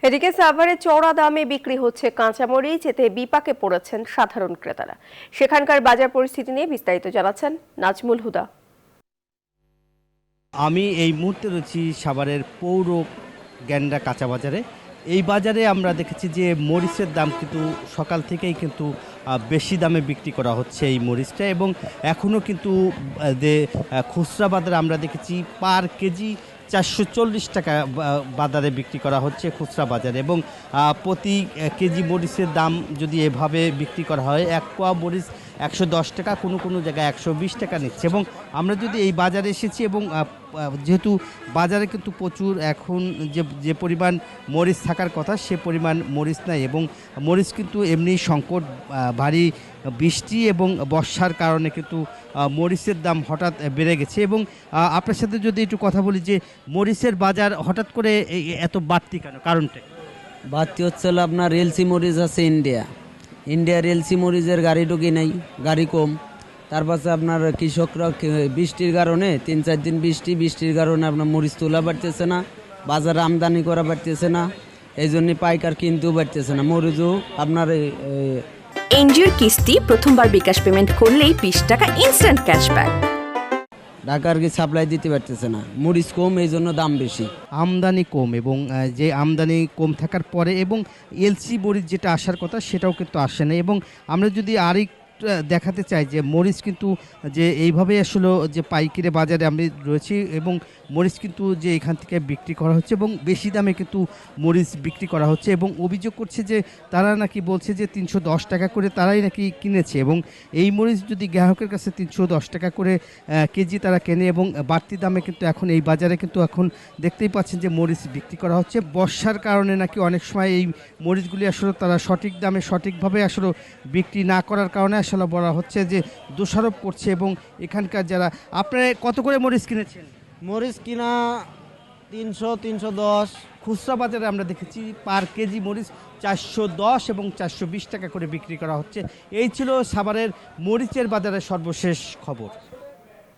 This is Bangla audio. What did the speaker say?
এদিকে সাভারে চড়া দামে বিক্রি হচ্ছে কাঁচামরিচ, এতে বিপাকে পড়েছেন সাধারণ ক্রেতারা। সেখানকার বাজার পরিস্থিতি নিয়ে বিস্তারিত জানাচ্ছেন নাজমুল হুদা। আমি এই মুহূর্তে রয়েছি সাভারের পৌর গ্যান্ডা কাঁচা বাজারে। এই বাজারে আমরা দেখেছি যে মরিচের দাম কিন্তু সকাল থেকেই কিন্তু বেশি দামে বিক্রি করা হচ্ছে এই মরিচটা, এবং এখনও কিন্তু যে খুচরা বাজারে আমরা দেখেছি পার কেজি 440 টাকা বাজারে বিক্রি করা হচ্ছে খুচরা বাজারে, এবং প্রতি কেজি মরিচের দাম যদি এভাবে বিক্রি করা হয়, এক পোয়া মরিচ 110 টাকা, কোনো কোনো জায়গায় 120 টাকা নিচ্ছে। এবং আমরা যদি এই বাজারে এসেছি, এবং যেহেতু বাজারে কিন্তু প্রচুর এখন যে পরিমাণ মরিচ থাকার কথা সে পরিমাণ মরিচ নাই, এবং মরিচ কিন্তু এমনি সংকট, ভারী বৃষ্টি এবং বর্ষার কারণে কিন্তু মরিচের দাম হঠাৎ বেড়ে গেছে। এবং আপনার সাথে যদি একটু কথা বলি যে মরিচের বাজার হঠাৎ করে এত বাড়তি কেন, কারণটা? বাড়তি হচ্ছে হলো আপনার এলসি মরিচ আছে ইন্ডিয়ার এলসি মরিচের গাড়ি ঢুকি নাই, গাড়ি কম। তার পাশে আপনার কৃষকরা বৃষ্টির কারণে 3-4 দিন বৃষ্টির কারণে আপনার মরিচ তোলা বাড়তেছে না, বাজারে আমদানি করা বাড়তেছে না, এই জন্য পাইকার কিনতেও বাড়তেছে না মরিচও আপনার। এনজিওর কিস্তি প্রথমবার বিকাশ পেমেন্ট করলেই 20 টাকা ইনস্ট্যান্ট ক্যাশব্যাক। ঢাকার কি সাপ্লাই দিতে পারতেছে না, মরিচ কম, এই জন্য দাম বেশি। আমদানি কম, এবং যে আমদানি কম থাকার পরে এবং এলসি মরিচ যেটা আসার কথা সেটাও কিন্তু আসে না। এবং আমরা যদি আরেক দেখাতে চাই যে মরিচ কিন্তু যে এইভাবে আসলে যে পাইকারি বাজারে আমি রয়েছি, এবং মরিচ কিন্তু যে এখান থেকে বিক্রি করা হচ্ছে এবং বেশি দামে কিন্তু মরিচ বিক্রি করা হচ্ছে, এবং অভিযোগ করছে যে তারা নাকি বলছে যে 310 টাকা করে তারাই নাকি কিনেছে, এবং এই মরিচ যদি গ্রাহকের কাছে 310 টাকা করে কেজি তারা কেনে, এবং বাড়তি দামে কিন্তু এখন এই বাজারে কিন্তু এখন দেখতেই পাচ্ছেন যে মরিচ বিক্রি করা হচ্ছে। বর্ষার কারণে নাকি অনেক সময় এই মরিচগুলি আসলে তারা সঠিক দামে সঠিকভাবে আসলে বিক্রি না করার কারণে আসলে বলা হচ্ছে যে দোষারোপ করছে। এবং এখানকার যারা, আপনারা কত করে মরিচ কিনেছেন? মরিচ কিনা 300-310। খুচরা বাজারে আমরা দেখেছি পার কেজি মরিচ 410 এবং 420 টাকা করে বিক্রি করা হচ্ছে। এই ছিল সাভারের মরিচের বাজারের সর্বশেষ খবর।